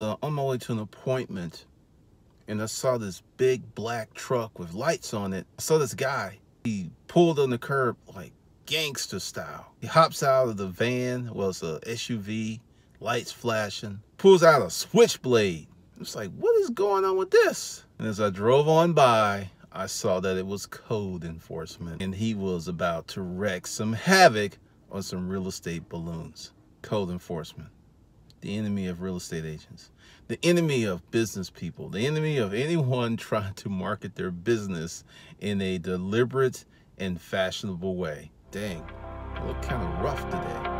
On my way to an appointment, and I saw this big black truck with lights on it. I saw this guy. He pulled on the curb like gangster style. He hops out of the van. Well, it's a SUV, lights flashing. Pulls out a switchblade. It's like, what is going on with this? And as I drove on by, I saw that it was code enforcement, and he was about to wreak some havoc on some real estate balloons. Code enforcement. The enemy of real estate agents, the enemy of business people, the enemy of anyone trying to market their business in a deliberate and fashionable way. Dang, I look kind of rough today.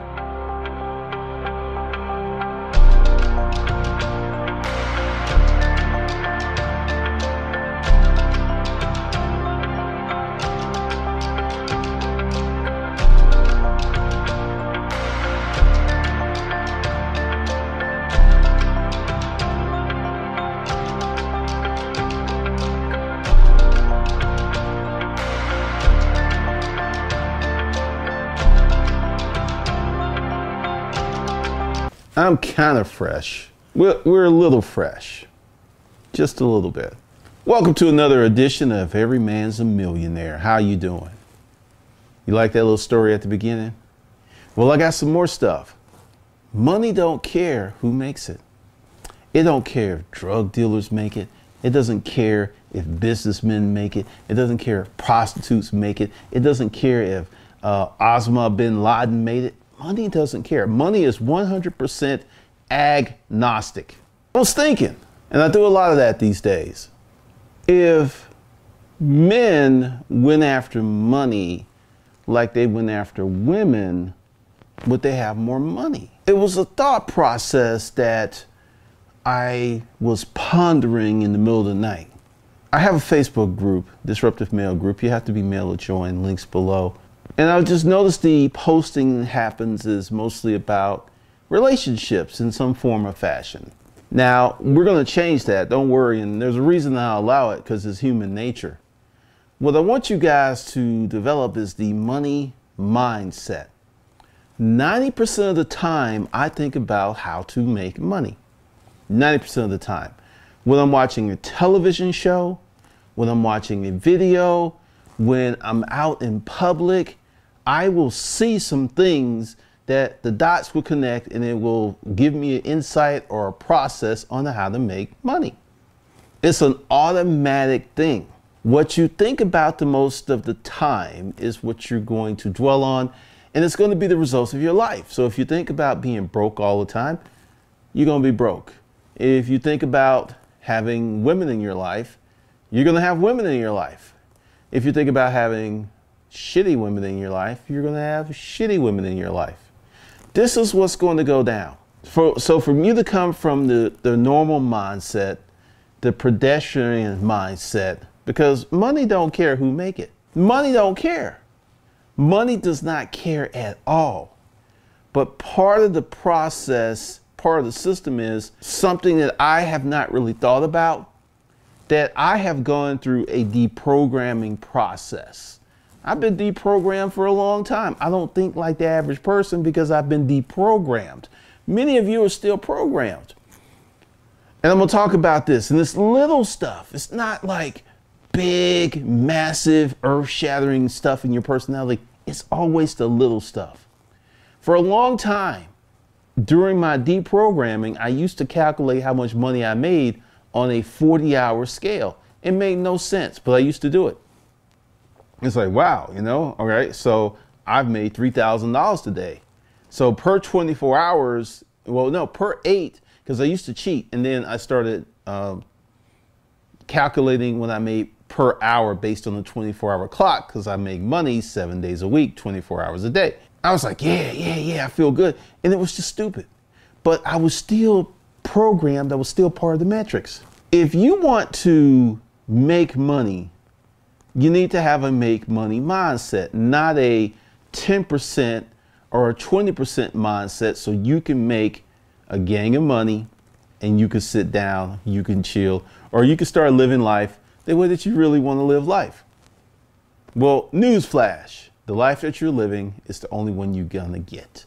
I'm kind of fresh. We're a little fresh, just a little bit. Welcome to another edition of Every Man's a Millionaire. How you doing? You like that little story at the beginning? Well, I got some more stuff. Money don't care who makes it. It don't care if drug dealers make it. It doesn't care if businessmen make it. It doesn't care if prostitutes make it. It doesn't care if Osama bin Laden made it. Money doesn't care. Money is 100% agnostic. I was thinking, and I do a lot of that these days, if men went after money like they went after women, would they have more money? It was a thought process that I was pondering in the middle of the night. I have a Facebook group, Disruptive Male Group. You have to be male to join, links below. And I just noticed the posting that happens is mostly about relationships in some form or fashion. Now, we're going to change that. Don't worry. And there's a reason I'll allow it, because it's human nature. What I want you guys to develop is the money mindset. 90% of the time, I think about how to make money. 90% of the time. When I'm watching a television show, when I'm watching a video, when I'm out in public, I will see some things that the dots will connect, and it will give me an insight or a process on how to make money. It's an automatic thing. What you think about the most of the time is what you're going to dwell on, and it's going to be the results of your life. So if you think about being broke all the time, you're going to be broke. If you think about having women in your life, you're going to have women in your life. If you think about having shitty women in your life, you're going to have shitty women in your life. This is what's going to go down. So for you to come from the normal mindset, the pedestrian mindset, because money don't care who make it. Money don't care. Money does not care at all. But part of the process, part of the system is something that I have not really thought about, that I have gone through a deprogramming process. I've been deprogrammed for a long time. I don't think like the average person because I've been deprogrammed. Many of you are still programmed. And I'm going to talk about this. And this little stuff, it's not like big, massive, earth-shattering stuff in your personality. It's always the little stuff. For a long time, during my deprogramming, I used to calculate how much money I made on a 40-hour scale. It made no sense, but I used to do it. It's like, wow, you know, all right, so I've made $3,000 today. So per 24 hours, well, no, per 8, because I used to cheat. And then I started calculating what I made per hour based on the 24-hour clock, because I make money 7 days a week, 24 hours a day. I was like, yeah, I feel good. And it was just stupid. But I was still programmed. I was still part of the metrics. If you want to make money, you need to have a make money mindset, not a 10% or a 20% mindset, so you can make a gang of money and you can sit down, you can chill, or you can start living life the way that you really want to live life. Well, newsflash, the life that you're living is the only one you're gonna get.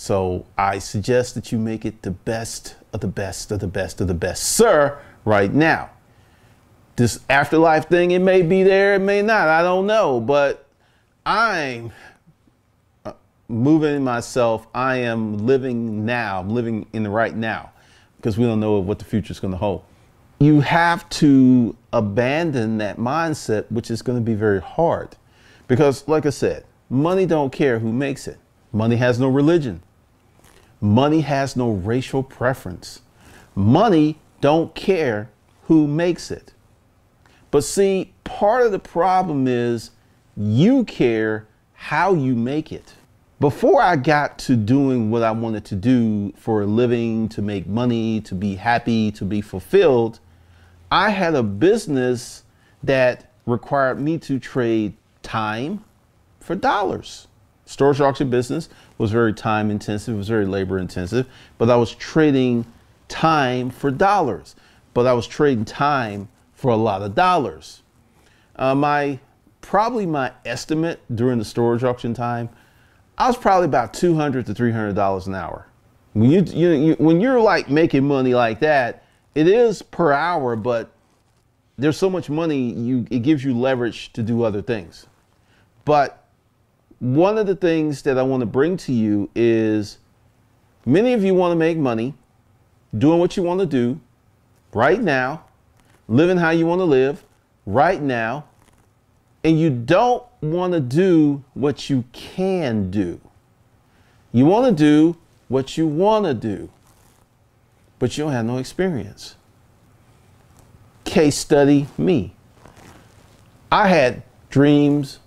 So I suggest that you make it the best of the best of the best of the best, sir, right now. This afterlife thing, it may be there, it may not, I don't know, but I'm moving myself. I am living now. I'm living in the right now because we don't know what the future is going to hold. You have to abandon that mindset, which is going to be very hard because, like I said, money don't care who makes it. Money has no religion. Money has no racial preference. Money don't care who makes it. But see, part of the problem is you care how you make it. Before I got to doing what I wanted to do for a living, to make money, to be happy, to be fulfilled, I had a business that required me to trade time for dollars. Storage auction business was very time intensive, it was very labor intensive, but I was trading time for dollars. But I was trading time for a lot of dollars. Probably my estimate during the storage auction time, I was probably about $200 to $300 an hour. When you're like making money like that, it is per hour, but there's so much money, it gives you leverage to do other things. But one of the things that I want to bring to you is many of you want to make money doing what you want to do right now, living how you want to live right now, and you don't want to do what you can do. You want to do what you want to do, but you don't have no experience. Case study me. I had dreams,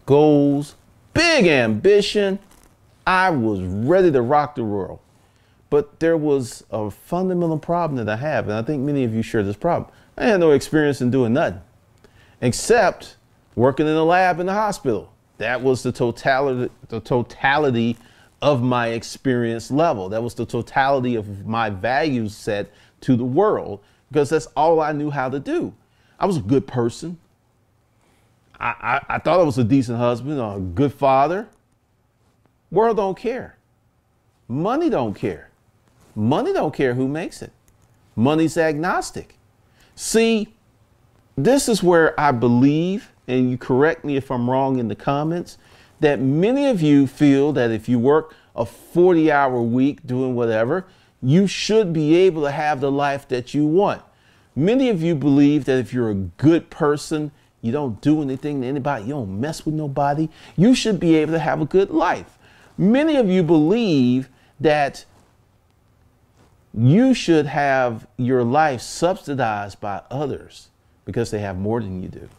goals, big ambition. I was ready to rock the world. But there was a fundamental problem that I have, and I think many of you share this problem. I had no experience in doing nothing except working in a lab in the hospital. That was the totality of my experience level. That was the totality of my value set to the world, because that's all I knew how to do. I was a good person. I thought I was a decent husband, a good father. World don't care. Money don't care. Money don't care who makes it. Money's agnostic. See, this is where I believe, and you correct me if I'm wrong in the comments, that many of you feel that if you work a 40-hour week doing whatever, you should be able to have the life that you want. Many of you believe that if you're a good person, you don't do anything to anybody, you don't mess with nobody, you should be able to have a good life. Many of you believe that you should have your life subsidized by others because they have more than you do.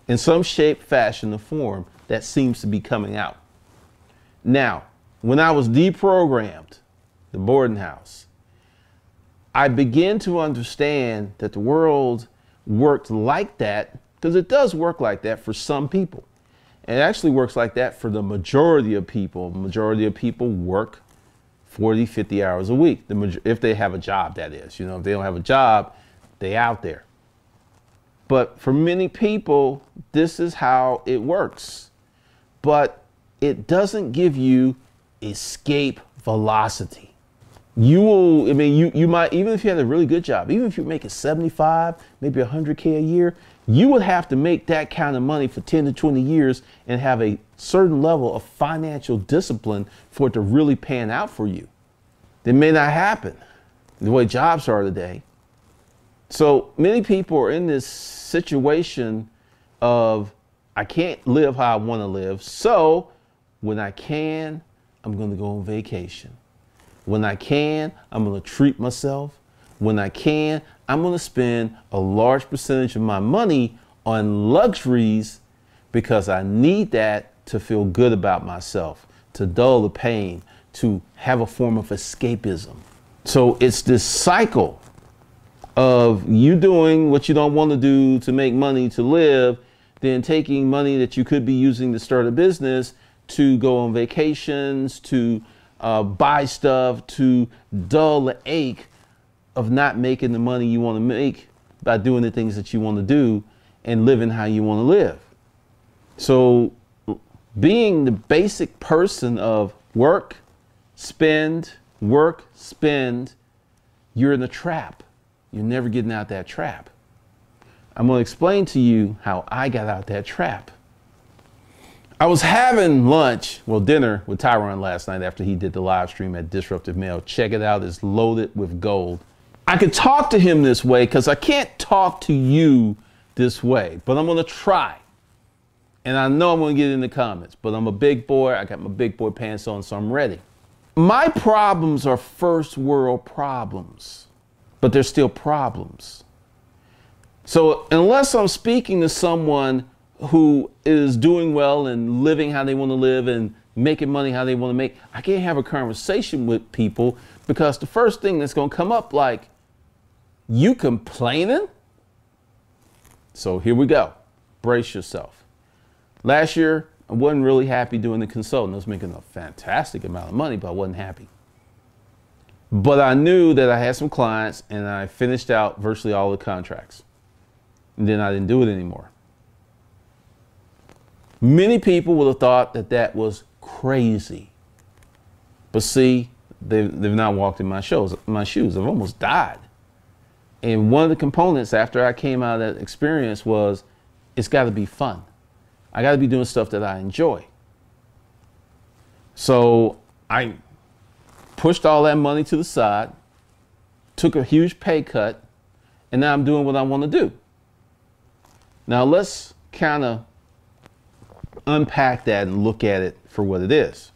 In some shape, fashion, or form, that seems to be coming out. Now, when I was deprogrammed, the boarding house, I began to understand that the world worked like that, because it does work like that for some people. And it actually works like that for the majority of people. The majority of people work 40, 50 hours a week, if they have a job, that is. You know, if they don't have a job, they out there. But for many people, this is how it works. But it doesn't give you escape velocity. You will, I mean, you might, even if you had a really good job, even if you're making 75, maybe 100K a year, you would have to make that kind of money for 10 to 20 years and have a certain level of financial discipline for it to really pan out for you. That may not happen the way jobs are today. So many people are in this situation of, I can't live how I want to live. So when I can, I'm going to go on vacation. When I can, I'm going to treat myself. When I can, I'm going to spend a large percentage of my money on luxuries because I need that to feel good about myself, to dull the pain, to have a form of escapism. So it's this cycle of you doing what you don't want to do to make money to live, then taking money that you could be using to start a business to go on vacations, to buy stuff, to dull the ache of not making the money you want to make by doing the things that you want to do and living how you want to live. So being the basic person of work, spend, work, spend, you're in a trap. You're never getting out that trap. I'm going to explain to you how I got out that trap. I was having dinner with Tyron last night after he did the live stream at Disruptive Mail. Check it out. It's loaded with gold. I could talk to him this way because I can't talk to you this way, but I'm going to try. And I know I'm going to get in the comments, but I'm a big boy. I got my big boy pants on, so I'm ready. My problems are first world problems, but they're still problems. So unless I'm speaking to someone who is doing well and living how they want to live and making money how they want to make, I can't have a conversation with people because the first thing that's going to come up, like, you complaining? So here we go. Brace yourself. Last year, I wasn't really happy doing the consulting. I was making a fantastic amount of money, but I wasn't happy. But I knew that I had some clients and I finished out virtually all the contracts. And then I didn't do it anymore. Many people would have thought that that was crazy. But see, they've not walked in my shoes. I've almost died. And one of the components after I came out of that experience was, it's got to be fun. I got to be doing stuff that I enjoy. So I pushed all that money to the side, took a huge pay cut, and now I'm doing what I want to do. Now let's kind of unpack that and look at it for what it is.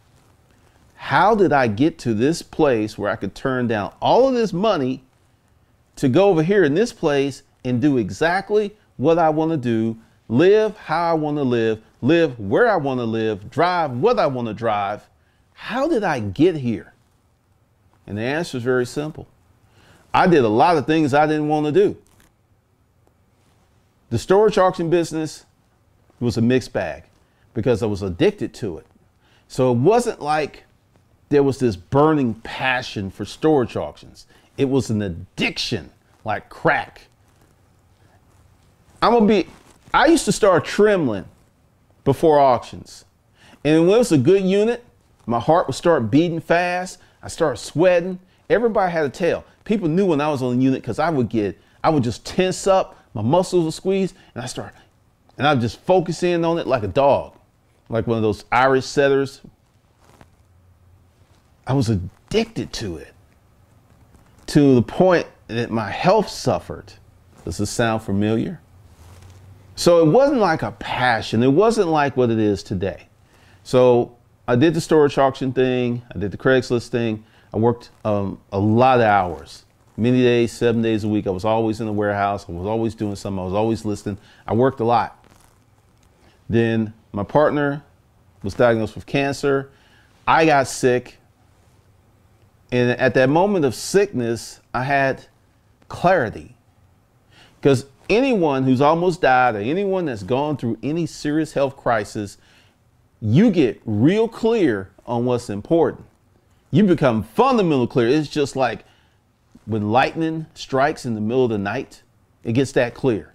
How did I get to this place where I could turn down all of this money to go over here in this place and do exactly what I want to do, live how I want to live where I want to live, drive what I want to drive? How did I get here? And the answer is very simple. I did a lot of things I didn't want to do. The storage auction business was a mixed bag because I was addicted to it. So it wasn't like there was this burning passion for storage auctions. It was an addiction like crack. I used to start trembling before auctions. And when it was a good unit, my heart would start beating fast. I started sweating. Everybody had a tell. People knew when I was on the unit because I would just tense up, my muscles would squeeze, and I would just focus in on it like a dog, like one of those Irish setters. I was addicted to it to the point that my health suffered. Does this sound familiar? So it wasn't like a passion. It wasn't like what it is today. So I did the storage auction thing. I did the Craigslist thing. I worked a lot of hours, many days, 7 days a week. I was always in the warehouse. I was always doing something. I was always listening. I worked a lot. Then my partner was diagnosed with cancer. I got sick. And at that moment of sickness, I had clarity. Because anyone who's almost died or anyone that's gone through any serious health crisis, you get real clear on what's important. You become fundamental clear. It's just like when lightning strikes in the middle of the night, it gets that clear.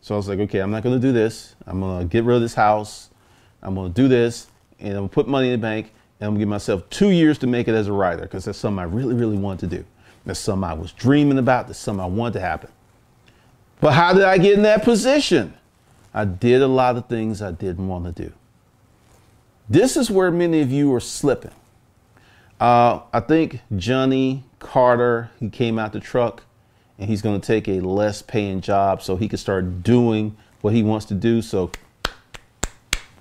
So I was like, okay, I'm not going to do this. I'm going to get rid of this house. I'm going to do this, and I'm going to put money in the bank, and I'm going to give myself 2 years to make it as a writer because that's something I really, really wanted to do. That's something I was dreaming about. That's something I wanted to happen. But how did I get in that position? I did a lot of things I didn't want to do. This is where many of you are slipping. I think Johnny Carter, he came out the truck and he's going to take a less paying job so he can start doing what he wants to do. So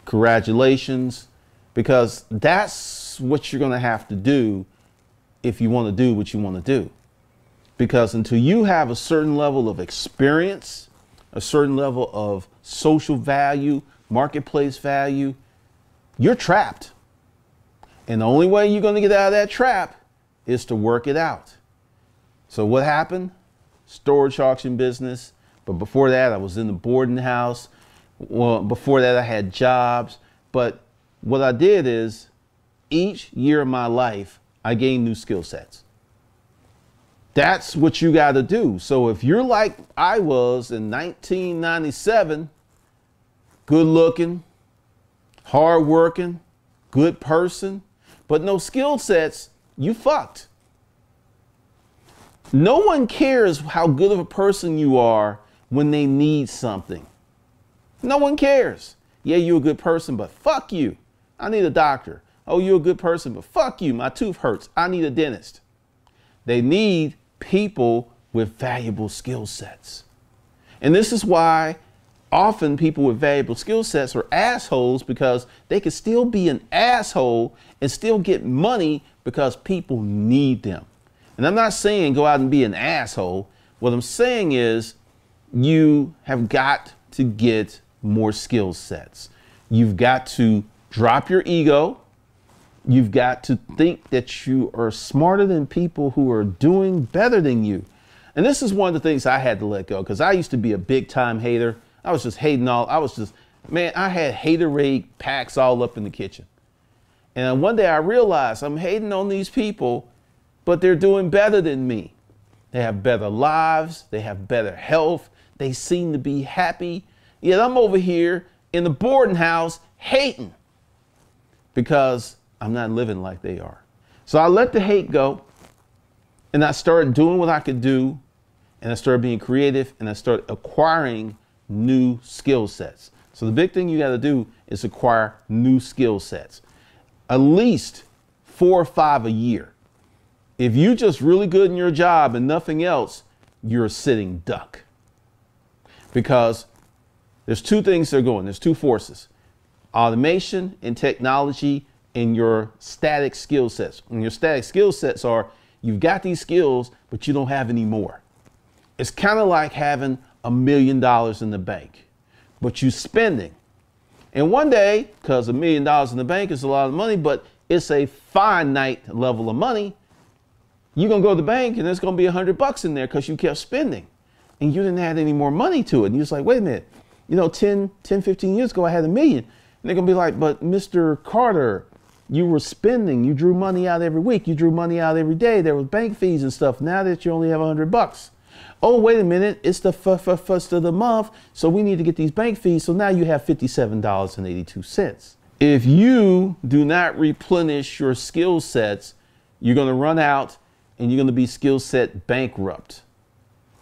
congratulations, because that's what you're going to have to do if you want to do what you want to do. Because until you have a certain level of experience, a certain level of social value, marketplace value, you're trapped. And the only way you're going to get out of that trap is to work it out. So what happened? Storage auction business. But before that, I was in the boarding house. Well, before that, I had jobs. But what I did is each year of my life, I gained new skill sets. That's what you got to do. So if you're like I was in 1997, good looking, hard working, good person, but no skill sets, you fucked. No one cares how good of a person you are when they need something. No one cares. Yeah, you're a good person, but fuck you. I need a doctor. Oh, you're a good person, but fuck you. My tooth hurts. I need a dentist. They need people with valuable skill sets. And this is why often people with valuable skill sets are assholes, because they can still be an asshole and still get money because people need them. And I'm not saying go out and be an asshole. What I'm saying is you have got to get more skill sets. You've got to drop your ego. You've got to think that you are smarter than people who are doing better than you. And this is one of the things I had to let go, because I used to be a big time hater. I was just hating man, I had haterade packs all up in the kitchen. And one day I realized I'm hating on these people, but they're doing better than me. They have better lives. They have better health. They seem to be happy. Yet I'm over here in the boarding house hating because I'm not living like they are. So I let the hate go, and I started doing what I could do, and I started being creative, and I started acquiring new skill sets. So the big thing you got to do is acquire new skill sets, at least 4 or 5 a year. If you're just really good in your job and nothing else, you're a sitting duck. Because there's two things that are going. There's two forces: automation and technology in your static skill sets. And your static skill sets are, you've got these skills, but you don't have any more. It's kind of like having $1 million in the bank, but you're spending. And one day, because $1 million in the bank is a lot of money, but it's a finite level of money, you're going to go to the bank and there's going to be $100 in there because you kept spending and you didn't add any more money to it. And you're just like, wait a minute, 10, 15 years ago, I had $1 million. And they're going to be like, but Mr. Carter, you were spending, you drew money out every week. You drew money out every day. There was bank fees and stuff. Now that you only have $100. Oh, wait a minute. It's the first of the month. So we need to get these bank fees. So now you have $57.82. If you do not replenish your skill sets, you're going to run out and you're going to be skill set bankrupt.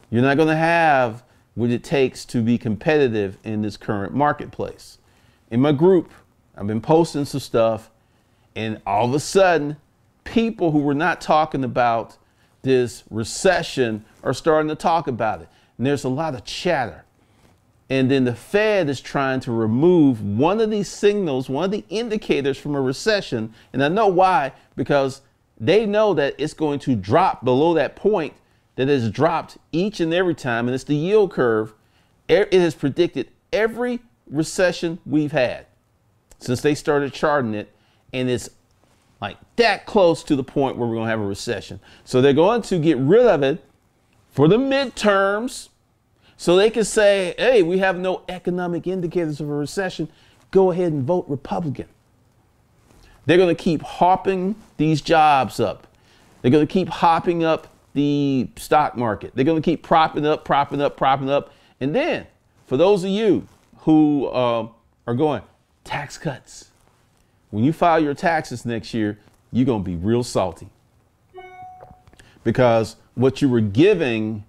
You're not going to have what it takes to be competitive in this current marketplace. In my group, I've been posting some stuff, and all of a sudden, people who were not talking about this recession are starting to talk about it. And there's a lot of chatter. And then the Fed is trying to remove one of these signals, one of the indicators from a recession. And I know why, because they know that it's going to drop below that point that has dropped each and every time. And it's the yield curve. It has predicted every recession we've had since they started charting it. And it's like that close to the point where we're going to have a recession. So they're going to get rid of it for the midterms so they can say, hey, we have no economic indicators of a recession. Go ahead and vote Republican. They're going to keep hopping these jobs up. They're going to keep hopping up the stock market. They're going to keep propping up. And then for those of you who are going, tax cuts. When you file your taxes next year, you're going to be real salty, because what you were giving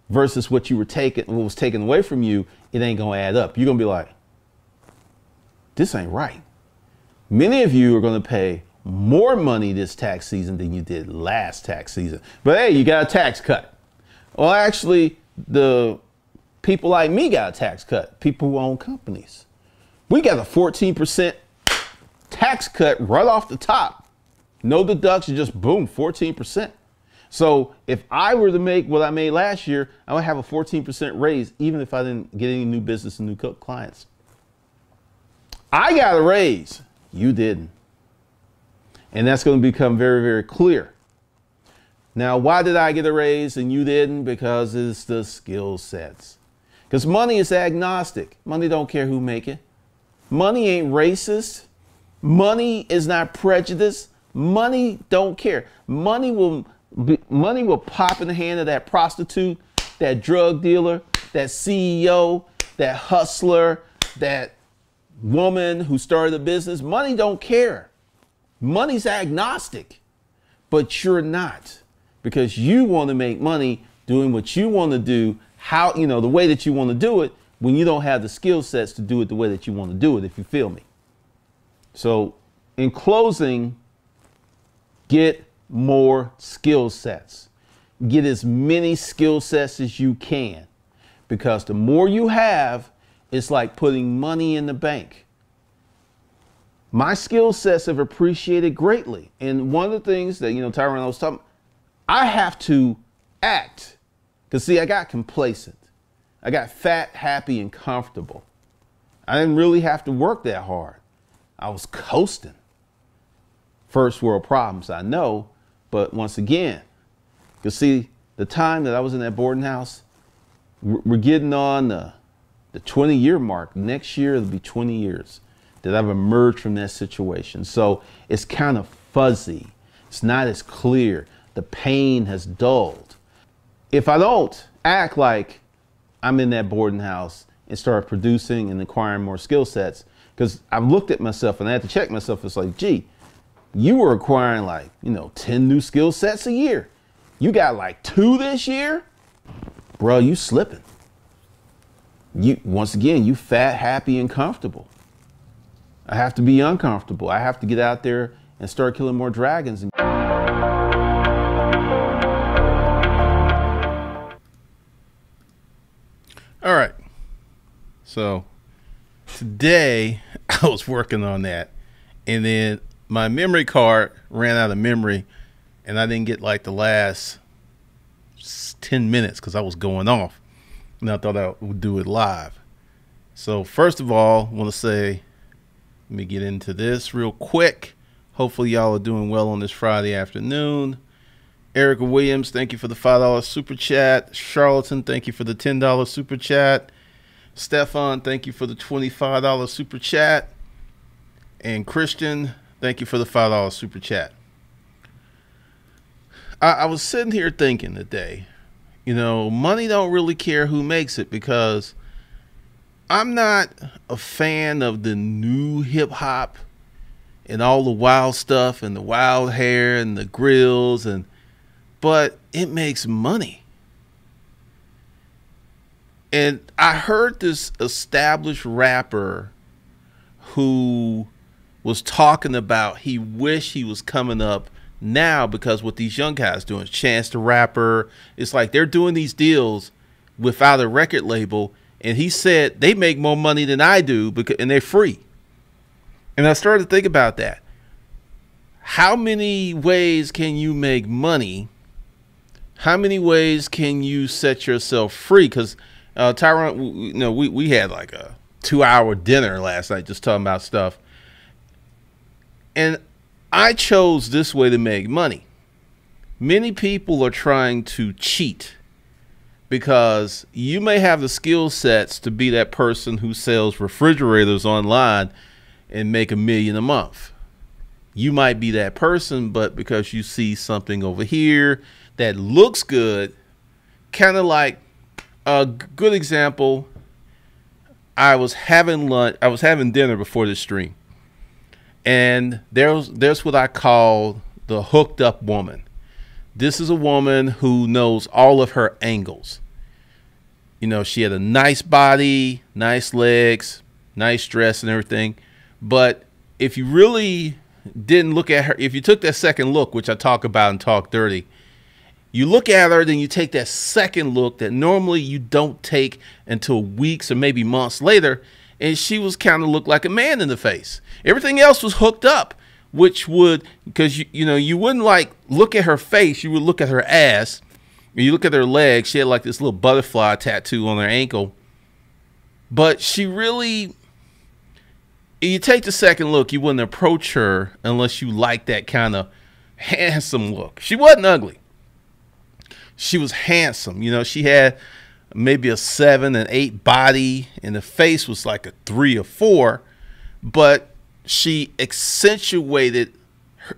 versus what you were taking, what was taken away from you, it ain't going to add up. You're going to be like, this ain't right. Many of you are going to pay more money this tax season than you did last tax season. But hey, you got a tax cut. Well, actually, the people like me got a tax cut. People who own companies. We got a 14% tax cut right off the top. No deduction, just boom, 14%. So if I were to make what I made last year, I would have a 14% raise, even if I didn't get any new business and new clients. I got a raise. You didn't. And that's going to become very, very clear. Now, why did I get a raise and you didn't? Because it's the skill sets. Because money is agnostic. Money don't care who make it. Money ain't racist. Money is not prejudiced. Money don't care. Money will pop in the hand of that prostitute, that drug dealer, that CEO, that hustler, that woman who started a business. Money don't care. Money's agnostic. but you're not, because you want to make money doing what you want to do, how, the way that you want to do it, when you don't have the skill sets to do it the way that you want to do it, if you feel me. So in closing, get more skill sets. Get as many skill sets as you can, because the more you have, it's like putting money in the bank. My skill sets have appreciated greatly. And one of the things that, Tyrone was talking, I have to act. Because see, I got complacent. I got fat, happy, and comfortable. I didn't really have to work that hard. I was coasting. First world problems, I know. But once again, you see, the time that I was in that boarding house, we're getting on the 20-year mark. Next year, it'll be 20 years that I've emerged from that situation. So it's kind of fuzzy. It's not as clear. The pain has dulled. If I don't act like I'm in that boarding house and start producing and acquiring more skill sets, because I've looked at myself and I had to check myself. It's like, gee, you were acquiring 10 new skill sets a year. You got like 2 this year? Bro, you slipping. Once again, you fat, happy, and comfortable. I have to be uncomfortable. I have to get out there and start killing more dragons. All right. So today I was working on that, and then my memory card ran out of memory, and I didn't get like the last 10 minutes because I was going off, and I thought I would do it live. So first of all, I want to say, let me get into this real quick. Hopefully y'all are doing well on this Friday afternoon. Erica Williams, thank you for the $5 super chat. Charlatan, thank you for the $10 super chat. Stefan, thank you for the $25 super chat. And Christian, thank you for the $5 super chat. I was sitting here thinking today, money don't really care who makes it, because I'm not a fan of the new hip hop and all the wild stuff and the wild hair and the grills, but it makes money. And I heard this established rapper who was talking about he wished he was coming up now, because what these young guys doing, Chance the Rapper, it's like they're doing these deals without a record label. And he said they make more money than I do, and they're free. And I started to think about that. How many ways can you make money? How many ways can you set yourself free? Because Tyrone, we had like a 2-hour dinner last night just talking about stuff. And I chose this way to make money. Many people are trying to cheat, because you may have the skill sets to be that person who sells refrigerators online and make $1 million a month. You might be that person, but because you see something over here that looks good, kind of like a good example, I was having dinner before the stream, and there's what I call the hooked up woman. This is a woman who knows all of her angles. She had a nice body, nice legs, nice dress and everything. But if you really didn't look at her, if you took that second look, which I talk about in Talk Dirty, you look at her, then you take that second look that normally you don't take until weeks or maybe months later, and she was kind of looked like a man in the face. Everything else was hooked up, which would, because you wouldn't like look at her face, you would look at her ass. You look at her legs, she had like this little butterfly tattoo on her ankle. But she really, you take the second look, you wouldn't approach her unless you like that kind of handsome look. She wasn't ugly. She was handsome. She had maybe a 7 and 8 body, and the face was like a 3 or 4, but she accentuated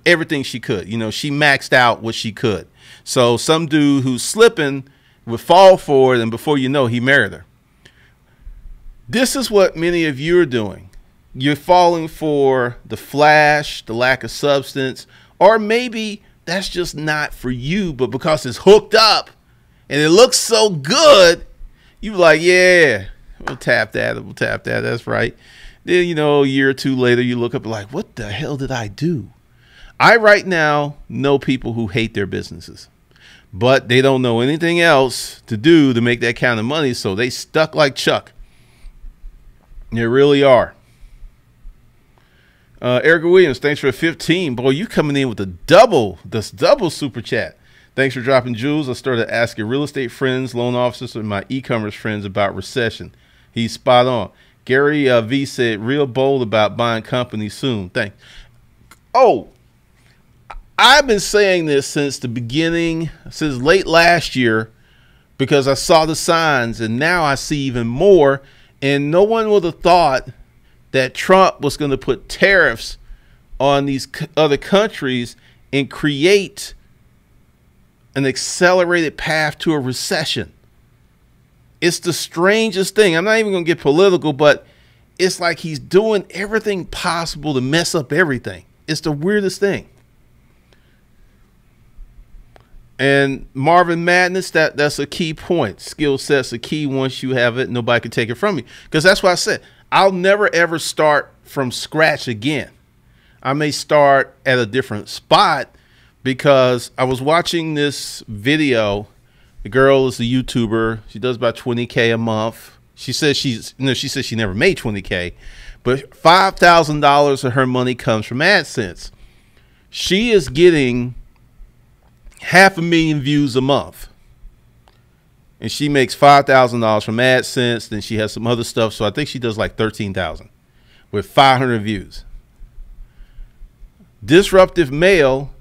everything she could. She maxed out what she could. So some dude who's slipping would fall for it, and before you know, he married her. This is what many of you are doing. You're falling for the flash, the lack of substance, or maybe that's just not for you. But because it's hooked up and it looks so good, you like, yeah, we'll tap that. We'll tap that. That's right. Then, you know, a year or two later, you look up like, what the hell did I do? I right now know people who hate their businesses, but they don't know anything else to do to make that kind of money. So they stuck like Chuck. They really are. Erica Williams, thanks for 15. Boy, you coming in with double super chat. Thanks for dropping jewels. I started asking real estate friends, loan officers, and my e-commerce friends about recession. He's spot on. Gary V said, real bold about buying companies soon. Thanks. Oh, I've been saying this since the beginning, since late last year, because I saw the signs, and now I see even more. And no one would have thought that Trump was going to put tariffs on these other countries and create an accelerated path to a recession. It's the strangest thing. I'm not even going to get political, but it's like he's doing everything possible to mess up everything. It's the weirdest thing. And Marvin Madness, that's a key point. Skill set's a key. Once you have it, nobody can take it from you. Because that's why I said, I'll never ever start from scratch again. I may start at a different spot, because I was watching this video. The girl is a YouTuber. She does about 20K a month. She says she never made 20K, but $5,000 of her money comes from AdSense. She is getting 500,000 views a month, and she makes $5,000 from AdSense. Then she has some other stuff, so I think she does like 13,000 with 500 views. Disruptive Male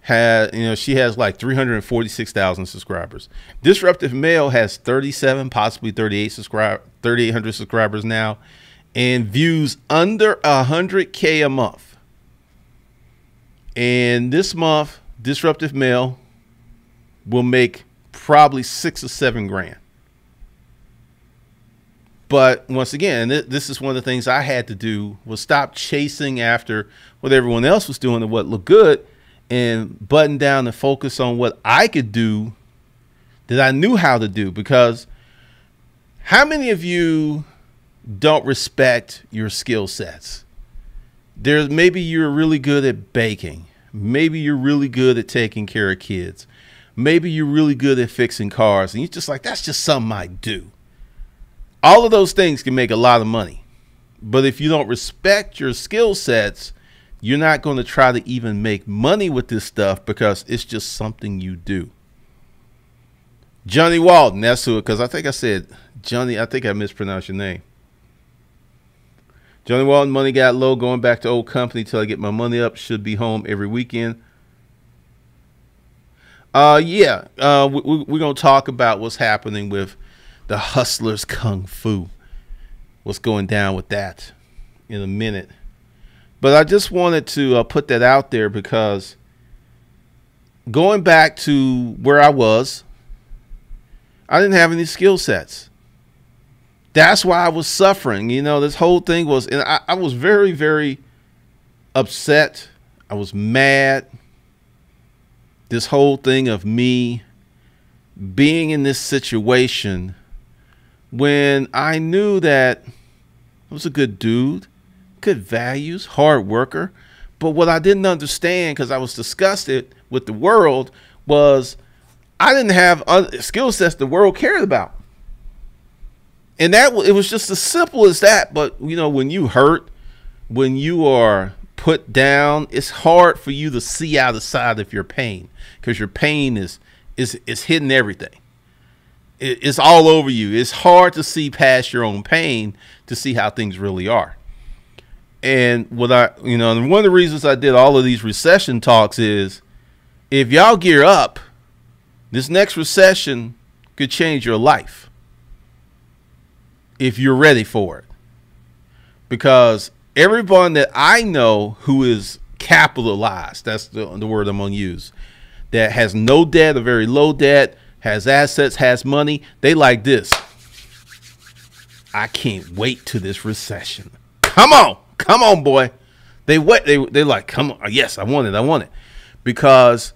had, she has like 346,000 subscribers. Disruptive Male has 37, possibly 3,800 subscribers now, and views under 100K a month. And this month, Disruptive Male will make probably $6 or $7 grand. But once again, this is one of the things I had to do, was stop chasing after what everyone else was doing and what looked good, and button down and focus on what I could do that I knew how to do. Because how many of you don't respect your skill sets? Maybe you're really good at baking. Maybe you're really good at taking care of kids. Maybe you're really good at fixing cars, and you're just like, that's just something I do. All of those things can make a lot of money. But if you don't respect your skill sets, you're not going to try to even make money with this stuff, because it's just something you do. Johnny Walton, that's who, because I think I said Johnny, I think I mispronounced your name. Johnny Walton, money got low, going back to old company till I get my money up. Should be home every weekend. We're going to talk about what's happening with the Hustlers Kung Fu. What's going down with that in a minute. But I just wanted to put that out there, because going back to where I was, I didn't have any skill sets. That's why I was suffering. This whole thing was, and I was very, very upset. I was mad. This whole thing of me being in this situation when I knew that I was a good dude, good values, hard worker. But what I didn't understand, because I was disgusted with the world, was I didn't have skill sets the world cared about. And it was just as simple as that. But, when you hurt, when you are put down, it's hard for you to see out the side of your pain, because your pain is hitting everything. It's all over you. It's hard to see past your own pain to see how things really are. And and one of the reasons I did all of these recession talks is, if y'all gear up, this next recession could change your life if you're ready for it. Because everyone that I know who is capitalized, that's the word I'm going to use, that has no debt or very low debt, has assets, has money, they like this. I can't wait to this recession. Come on, boy. They like, come on. Yes, I want it. because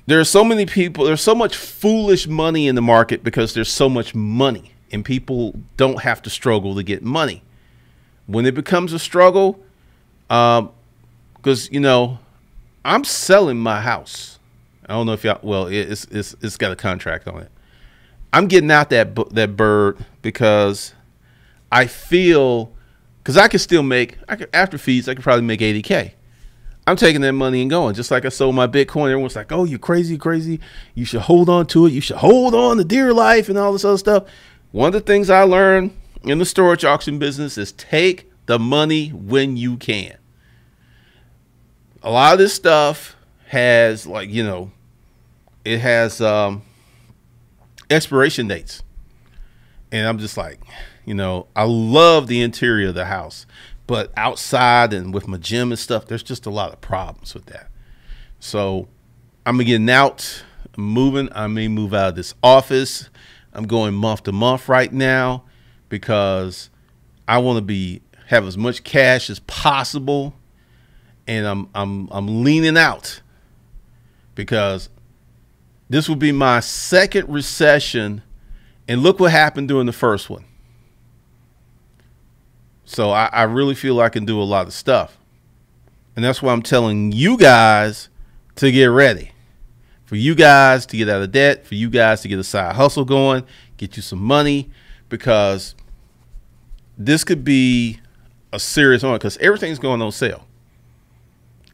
there's so many people, there's so much foolish money in the market because there's so much money, and people don't have to struggle to get money. When it becomes a struggle, because, you know, I'm selling my house. I don't know if y'all, well, it's got a contract on it. I'm getting out that bird because I feel, because I can still make, after fees, I could probably make 80K. I'm taking that money and going. Just like I sold my Bitcoin. Everyone's like, oh, you're crazy, crazy. You should hold on to it. You should hold on to dear life and all this other stuff. One of the things I learned in the storage auction business is take the money when you can. A lot of this stuff has, like, you know, it has expiration dates. And I'm just like, you know, I love the interior of the house. But outside and with my gym and stuff, there's just a lot of problems with that. So I'm getting out, I'm moving. I may move out of this office. I'm going month to month right now because I want to have as much cash as possible. And I'm leaning out because this will be my second recession. And look what happened during the first one. So I really feel I can do a lot of stuff. And that's why I'm telling you guys to get ready. For you guys to get out of debt. For you guys to get a side hustle going. Get you some money. Because this could be a serious one. Because everything's going on sale.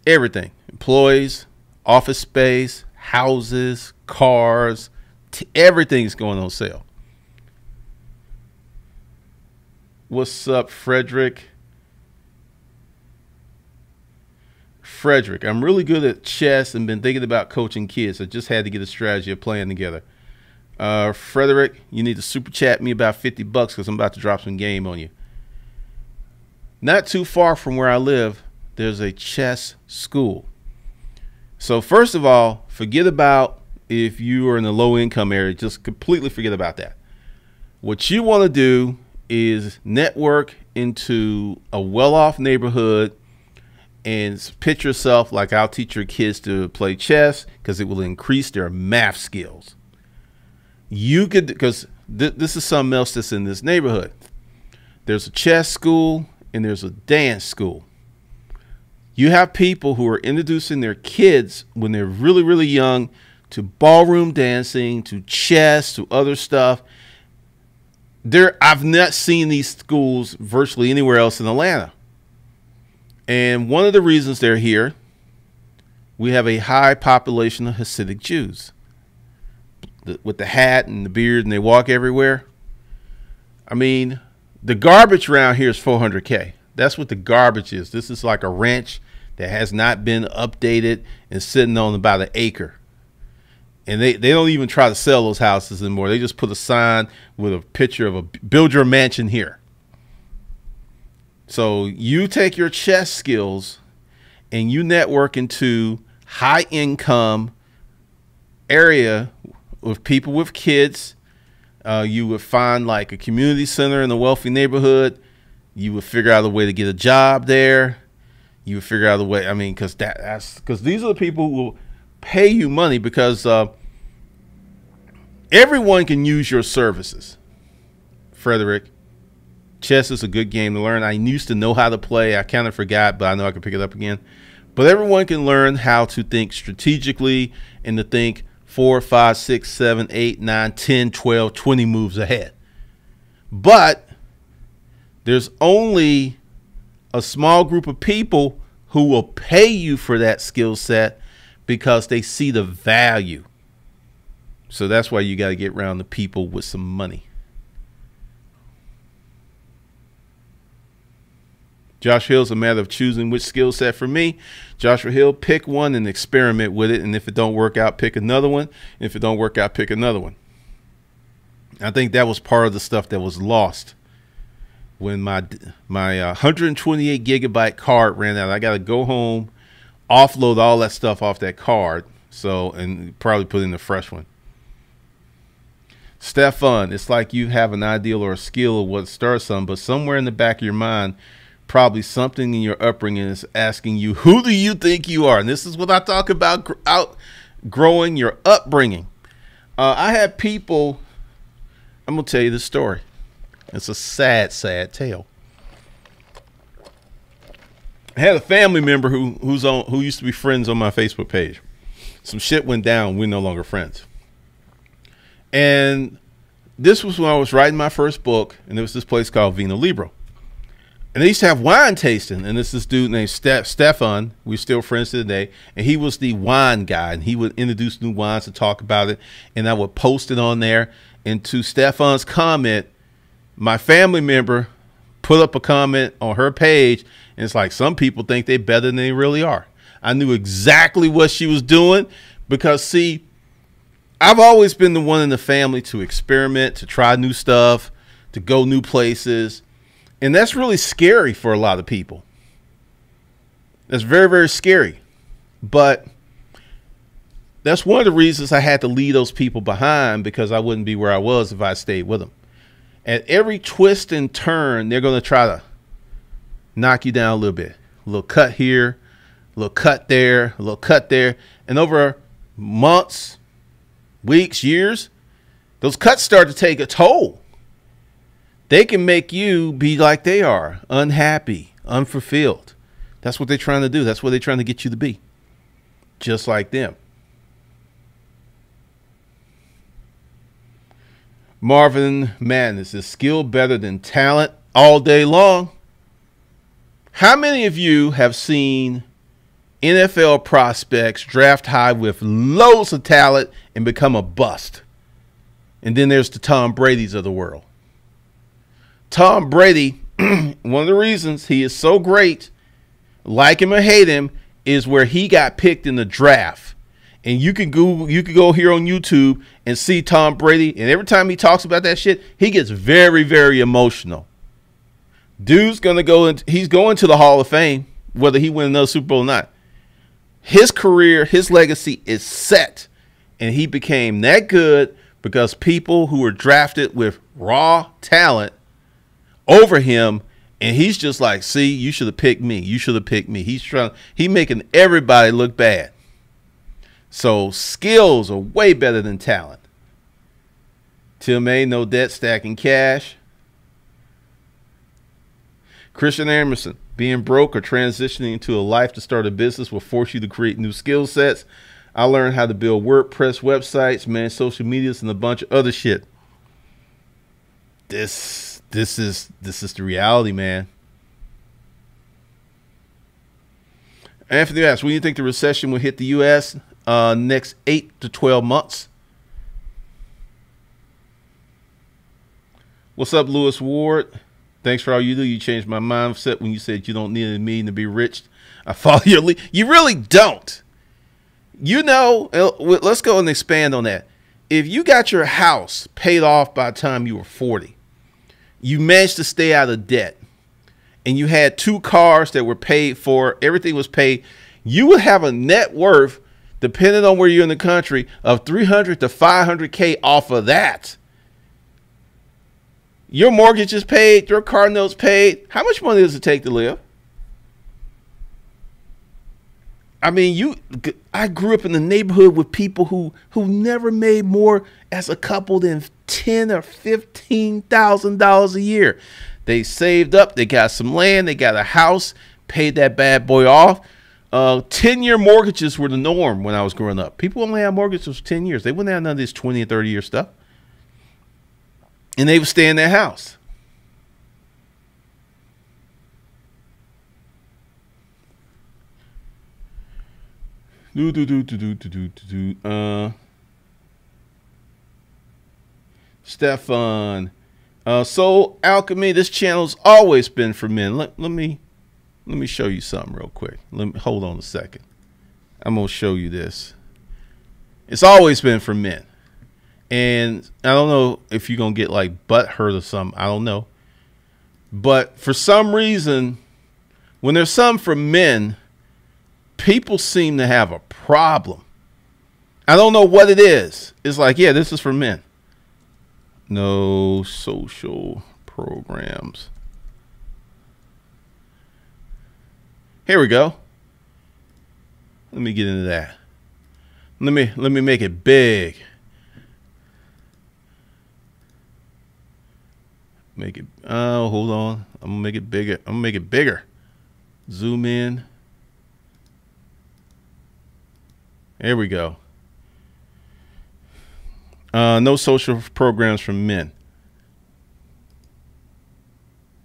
Everything. Employees, office space, houses, cars. Everything's going on sale. What's up, Frederick? Frederick, I'm really good at chess and been thinking about coaching kids. I just had to get a strategy of playing together. Frederick, you need to super chat me about $50 because I'm about to drop some game on you. Not too far from where I live, there's a chess school. So first of all, forget about if you are in a low income area, just completely forget about that. What you want to do is network into a well-off neighborhood and pitch yourself like, I'll teach your kids to play chess because it will increase their math skills. You could, because this is something else that's in this neighborhood. There's a chess school and there's a dance school. You have people who are introducing their kids when they're really, really young to ballroom dancing, to chess, to other stuff. I've not seen these schools virtually anywhere else in Atlanta. And one of the reasons they're here, we have a high population of Hasidic Jews with the hat and the beard, and they walk everywhere. I mean, the garbage around here is $400K. That's what the garbage is. This is like a ranch that has not been updated and sitting on about an acre. And they don't even try to sell those houses anymore. They just put a sign with a picture of a build your mansion here. So you take your chess skills and you network into high income area with people with kids. You would find like a community center in a wealthy neighborhood. You would figure out a way to get a job there. You would figure out a way. I mean, because these are the people who will pay you money, because everyone can use your services. Frederick, chess is a good game to learn. I used to know how to play. I kind of forgot, but I know I can pick it up again. But everyone can learn how to think strategically and to think 4, 5, 6, 7, 8, 9, 10, 12, 20 moves ahead. But there's only a small group of people who will pay you for that skill set because they see the value. So that's why you got to get around the people with some money. Joshua Hill's a matter of choosing which skill set. For me, Joshua Hill, pick one and experiment with it. And if it don't work out, pick another one. If it don't work out, pick another one. I think that was part of the stuff that was lost. When my 128 gigabyte card ran out, I got to go home, offload all that stuff off that card. So, and probably put in a fresh one. Stefan, it's like you have an ideal or a skill of what starts something, but somewhere in the back of your mind, probably something in your upbringing is asking you, who do you think you are? And this is what I talk about, outgrowing your upbringing. I had people, I'm going to tell you this story. It's a sad, sad tale. I had a family member who used to be friends on my Facebook page. Some shit went down. We're no longer friends. And this was when I was writing my first book, and there was this place called Vino Libro. And they used to have wine tasting, and this dude named Stefan. We're still friends to today, and he was the wine guy, and he would introduce new wines and talk about it, and I would post it on there. And to Stefan's comment, my family member put up a comment on her page, and it's like, some people think they're better than they really are. I knew exactly what she was doing because, see, I've always been the one in the family to experiment, to try new stuff, to go new places. And that's really scary for a lot of people. That's very, very scary. But that's one of the reasons I had to leave those people behind, because I wouldn't be where I was if I stayed with them. At every twist and turn, they're going to try to knock you down a little bit. A little cut here, a little cut there, a little cut there. And over months, weeks, years, those cuts start to take a toll. They can make you be like they are, unhappy, unfulfilled. That's what they're trying to do. That's what they're trying to get you to be, just like them. Marvin Madness, is skill better than talent all day long? How many of you have seen NFL prospects draft high with loads of talent and become a bust? And then there's the Tom Brady's of the world. Tom Brady, one of the reasons he is so great, like him or hate him, is where he got picked in the draft. And you can go here on YouTube and see Tom Brady, and every time he talks about that shit, he gets very, very emotional. Dude's gonna go he's going to the Hall of Fame, whether he wins another Super Bowl or not. His career, his legacy is set, and he became that good because people who were drafted with raw talent over him, and he's just like, see, you should have picked me. You should have picked me. He's making everybody look bad. So skills are way better than talent. Till May, no debt, stacking cash. Christian Emerson, being broke or transitioning into a life to start a business will force you to create new skill sets. I learned how to build WordPress websites, manage social medias, and a bunch of other shit. This is the reality, man. Anthony asks, when do you think the recession will hit the U.S.? Next 8 to 12 months. What's up, Lewis Ward? Thanks for all you do. You changed my mindset when you said you don't need a million to be rich. I follow your lead. You really don't. You know, let's go and expand on that. If you got your house paid off by the time you were 40, you managed to stay out of debt, and you had 2 cars that were paid for, everything was paid, you would have a net worth, depending on where you're in the country, of 300 to 500K off of that. Your mortgage is paid, your car note's paid. How much money does it take to live? I mean, I grew up in the neighborhood with people who never made more as a couple than $10,000 or $15,000 a year. They saved up, they got some land, they got a house, paid that bad boy off. 10-year mortgages were the norm when I was growing up. People only had mortgages for 10 years. They wouldn't have none of this 20 and 30-year stuff. And they would stay in their house. Stefan. Soul Alchemy, this channel's always been for men. Let me show you something real quick. Hold on a second. I'm gonna show you this. It's always been for men. And I don't know if you're gonna get like butt hurt or something. I don't know. But for some reason, when there's some for men, people seem to have a problem. I don't know what it is. It's like, yeah, this is for men. No social programs. Here we go. Let me get into that. Let me make it big. Make it. Oh, hold on. I'm gonna make it bigger. I'm gonna make it bigger. Zoom in. There we go. No social programs for men.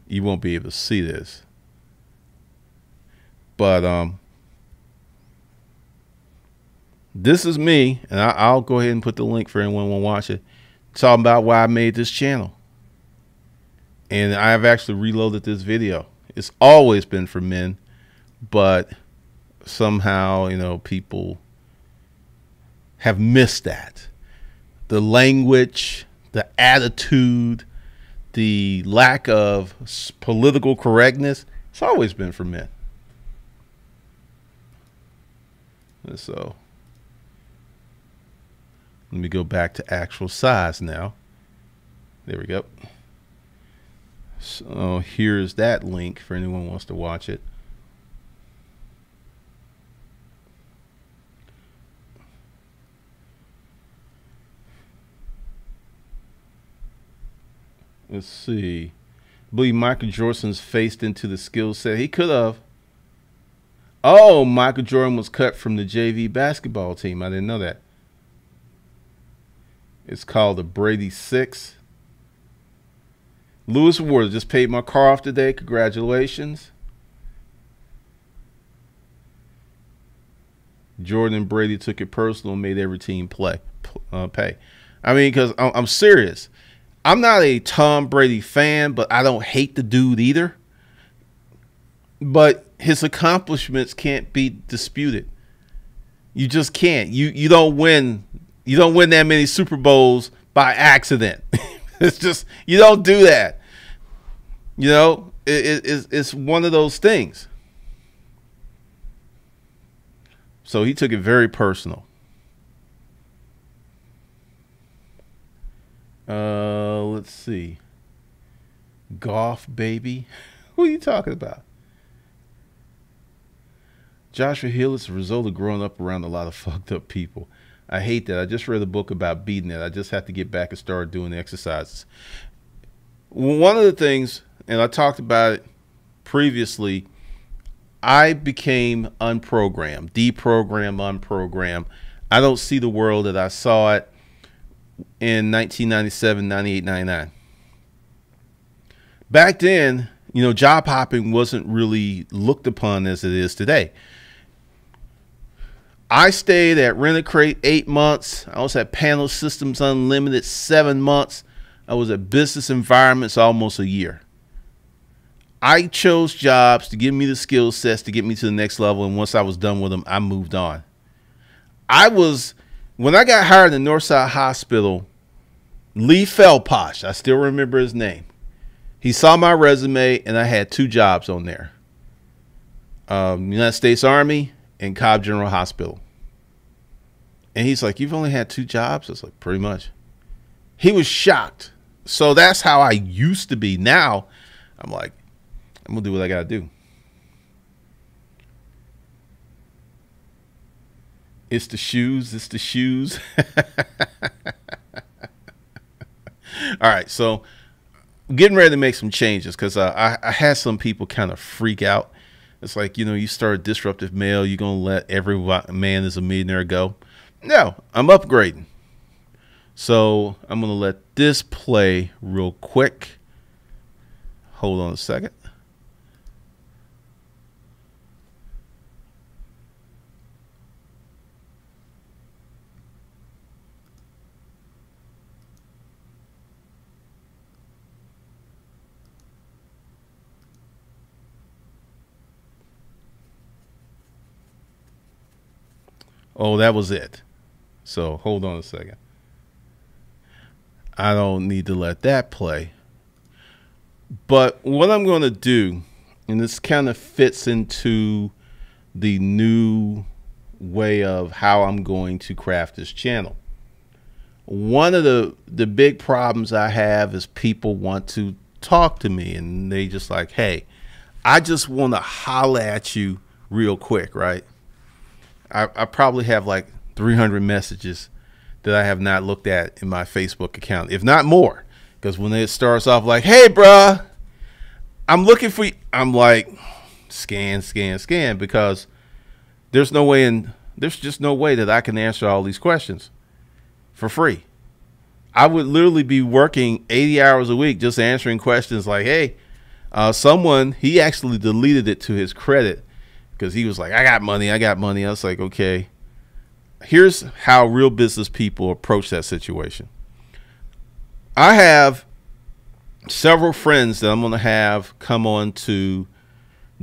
You won't be able to see this, but this is me, and I'll go ahead and put the link for anyone who want to watch it. Talking about why I made this channel. And I've actually reloaded this video. It's always been for men, but somehow, you know, people have missed that. The language, the attitude, the lack of political correctness, it's always been for men. And so let me go back to actual size now. There we go. So here's that link for anyone who wants to watch it. Let's see. I believe Michael Jordan's faced into the skill set. He could have. Oh, Michael Jordan was cut from the JV basketball team. I didn't know that. It's called the Brady Six. Lewis Ward just paid my car off today. Congratulations. Jordan and Brady took it personal and made every team pay. I mean, because I'm serious. I'm not a Tom Brady fan, but I don't hate the dude either. But his accomplishments can't be disputed. You just can't. You don't win. You don't win that many Super Bowls by accident. It's just, you don't do that. You know, it's one of those things. So he took it very personal. Let's see. Golf, baby. Who are you talking about? Joshua Hill is a result of growing up around a lot of fucked up people. I hate that. I just read a book about beating it. I just have to get back and start doing the exercises. One of the things, and I talked about it previously, I became unprogrammed, deprogrammed, unprogrammed. I don't see the world that I saw it in 1997, 98, 99. Back then, you know, job hopping wasn't really looked upon as it is today. I stayed at Rent-A-Crate 8 months. I was at Panel Systems Unlimited 7 months. I was at Business Environments almost a year. I chose jobs to give me the skill sets to get me to the next level, and once I was done with them, I moved on. When I got hired in Northside Hospital, Lee Felposh, I still remember his name. He saw my resume, and I had 2 jobs on there. United States Army and Cobb General Hospital. And he's like, "You've only had 2 jobs?" I was like, "Pretty much." He was shocked. So that's how I used to be. Now I'm like, I'm gonna do what I gotta do. It's the shoes. It's the shoes. All right, so I'm getting ready to make some changes because I had some people kind of freak out. It's like, you know, you start disruptive mail, you're going to let every man is a millionaire go. No, I'm upgrading. So I'm going to let this play real quick. Hold on a second. Oh, that was it. So hold on a second. I don't need to let that play. But what I'm going to do, and this kind of fits into the new way of how I'm going to craft this channel. One of the big problems I have is people want to talk to me and they just like, "Hey, I just want to holler at you real quick, right? I probably have like 300 messages that I have not looked at in my Facebook account, if not more. Because when it starts off like, hey, bruh, I'm looking for you, I'm like, scan, because there's just no way that I can answer all these questions for free. I would literally be working 80 hours a week just answering questions like, hey, he actually deleted it to his credit because he was like, I got money. I was like, okay, here's how real business people approach that situation. I have several friends that I'm going to have come on to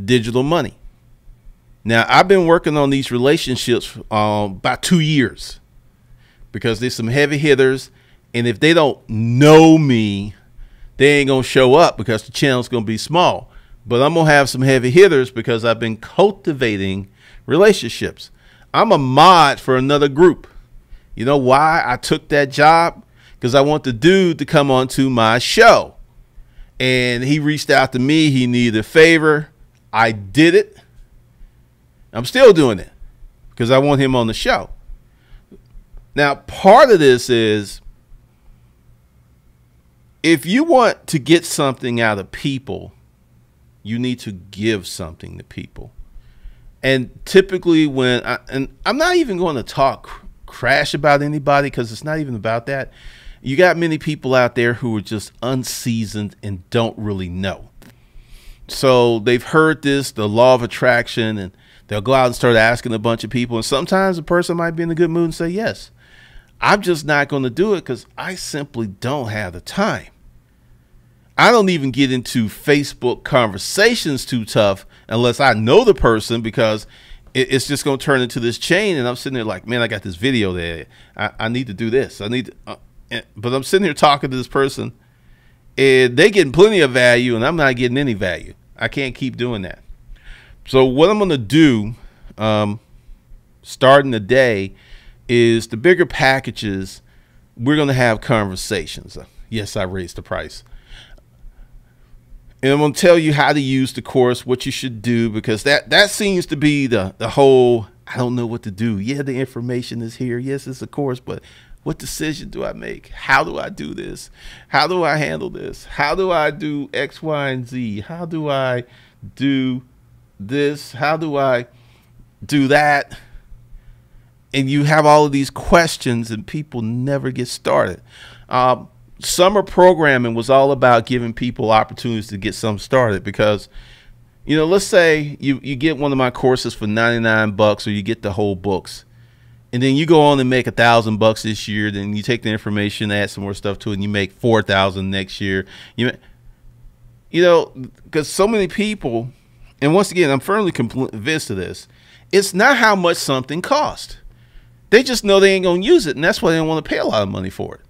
digital money. Now, I've been working on these relationships about 2 years because there's some heavy hitters. And if they don't know me, they ain't going to show up because the channel's going to be small. But I'm going to have some heavy hitters because I've been cultivating relationships. I'm a mod for another group. You know why I took that job? Because I want the dude to come on to my show. And he reached out to me. He needed a favor. I did it. I'm still doing it because I want him on the show. Now, part of this is, if you want to get something out of people, you need to give something to people. And typically and I'm not even going to talk crash about anybody because it's not even about that. You got many people out there who are just unseasoned and don't really know. So they've heard the law of attraction, and they'll go out and start asking a bunch of people. And sometimes a person might be in a good mood and say, yes, I'm just not going to do it because I simply don't have the time. I don't even get into Facebook conversations too tough unless I know the person, because it's just going to turn into this chain. And I'm sitting there like, man, I got this video there. I need to do this. But I'm sitting here talking to this person and they getting plenty of value and I'm not getting any value. I can't keep doing that. So what I'm going to do starting today is the bigger packages. We're going to have conversations. Yes, I raised the price. And I'm going to tell you how to use the course, what you should do, because that seems to be the whole, I don't know what to do. Yeah, the information is here. Yes, it's a course, but what decision do I make? How do I do this? How do I handle this? How do I do X, Y, and Z? How do I do this? How do I do that? And you have all of these questions and people never get started. Summer programming was all about giving people opportunities to get something started, because, you know, let's say you get one of my courses for $99 or you get the whole books, and then you go on and make $1,000 this year. Then you take the information, add some more stuff to it, and you make $4,000 next year. You know, because so many people, and once again, I'm firmly convinced of this, it's not how much something costs. They just know they ain't going to use it, and that's why they don't want to pay a lot of money for it.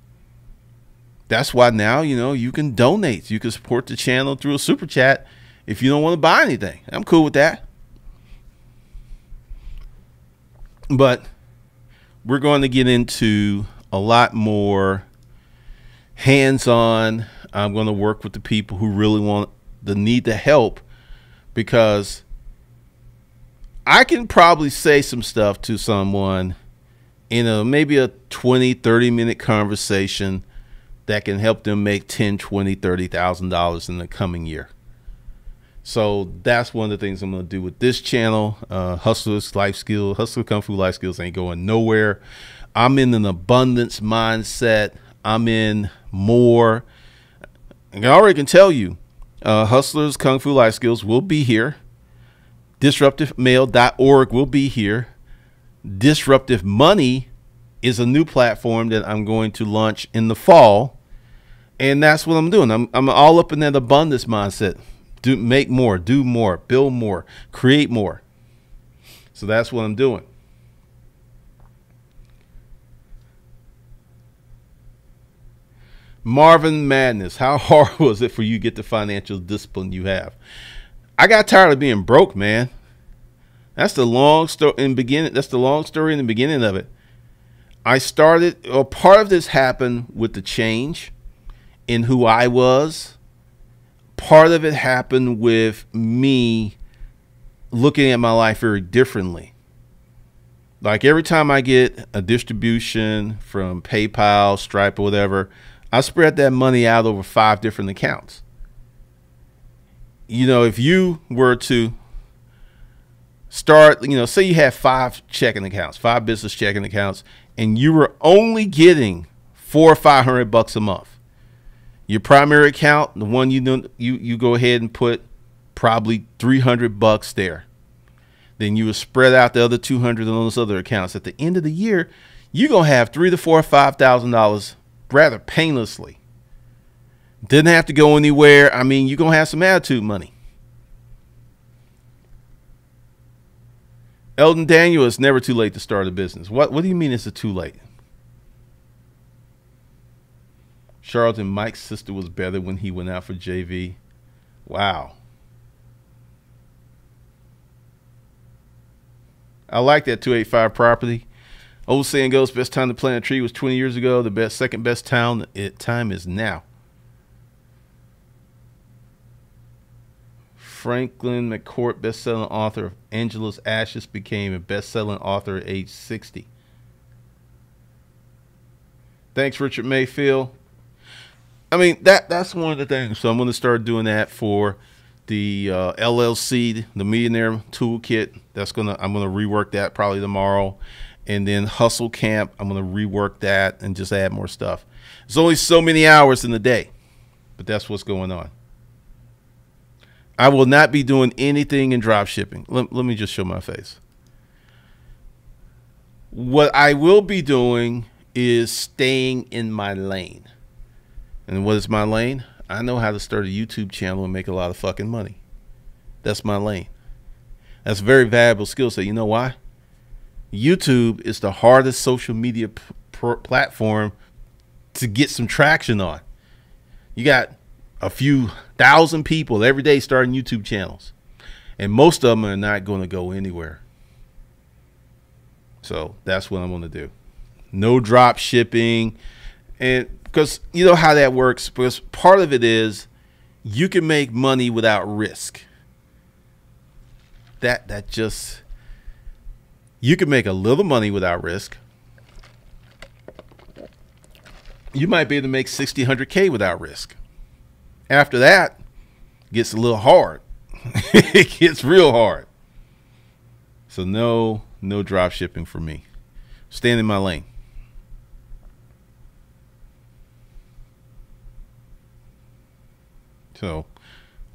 That's why now, you know, you can donate. You can support the channel through a super chat if you don't want to buy anything. I'm cool with that. But we're going to get into a lot more hands-on. I'm going to work with the people who really need the help, because I can probably say some stuff to someone in maybe a 20-30 minute conversation that can help them make $10,000, $20,000, $30,000 in the coming year. So that's one of the things I'm going to do with this channel. Hustlers Life Skills, Hustler Kung Fu Life Skills ain't going nowhere. I'm in an abundance mindset. I'm in more. And I already can tell you, Hustlers Kung Fu Life Skills will be here. DisruptiveMail.org will be here. Disruptive Money is a new platform that I'm going to launch in the fall. And that's what I'm doing. I'm all up in that abundance mindset. Make more, do more, build more, create more. So that's what I'm doing. Marvin Madness, how hard was it for you to get the financial discipline you have? I got tired of being broke, man. That's the long story in the beginning. That's the long story in the beginning of it. Part of this happened with the change in who I was. Part of it happened with me looking at my life very differently. Like every time I get a distribution from PayPal, Stripe, or whatever, I spread that money out over 5 different accounts. You know, if you were to start, you know, say you have 5 checking accounts, 5 business checking accounts, and you were only getting $400 or $500 a month. Your primary account, the one you go ahead and put probably $300 there. Then you would spread out the other 200 on those other accounts. At the end of the year, you're gonna have $3,000 to $4,000 or $5,000 rather painlessly. Didn't have to go anywhere. I mean, you're gonna have some attitude money. Eldon Daniel, it's never too late to start a business. What do you mean it's too late? Charlton, Mike's sister was better when he went out for JV. Wow. I like that 285 property. Old saying goes, best time to plant a tree was 20 years ago. The second best time is now. Franklin McCourt, best-selling author of Angela's Ashes, became a best-selling author at age 60. Thanks, Richard Mayfield. I mean, that's one of the things. So I'm going to start doing that for the LLC, the Millionaire Toolkit. I'm going to rework that probably tomorrow. And then Hustle Camp, I'm going to rework that and just add more stuff. There's only so many hours in the day, but that's what's going on. I will not be doing anything in drop shipping. Let me just show my face. What I will be doing is staying in my lane. And what is my lane? I know how to start a YouTube channel and make a lot of fucking money. That's my lane. That's a very valuable skill set. You know why? YouTube is the hardest social media platform to get some traction on. You got a few thousand people every day starting YouTube channels, and most of them are not going to go anywhere. So that's what I'm going to do. No drop shipping. And because you know how that works, because part of it is you can make money without risk. You can make a little money without risk. You might be able to make 60, 100K without risk. After that, it gets a little hard. It gets real hard. So no drop shipping for me. Staying in my lane. So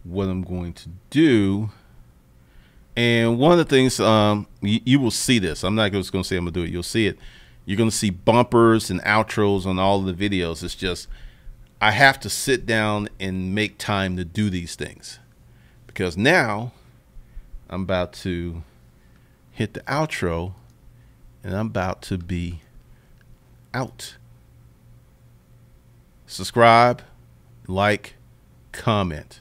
what I'm going to do, and one of the things, you will see this. I'm not just going to say I'm going to do it. You'll see it. You're going to see bumpers and outros on all of the videos. It's just, I have to sit down and make time to do these things, because now I'm about to hit the outro and I'm about to be out. Subscribe, like, comment.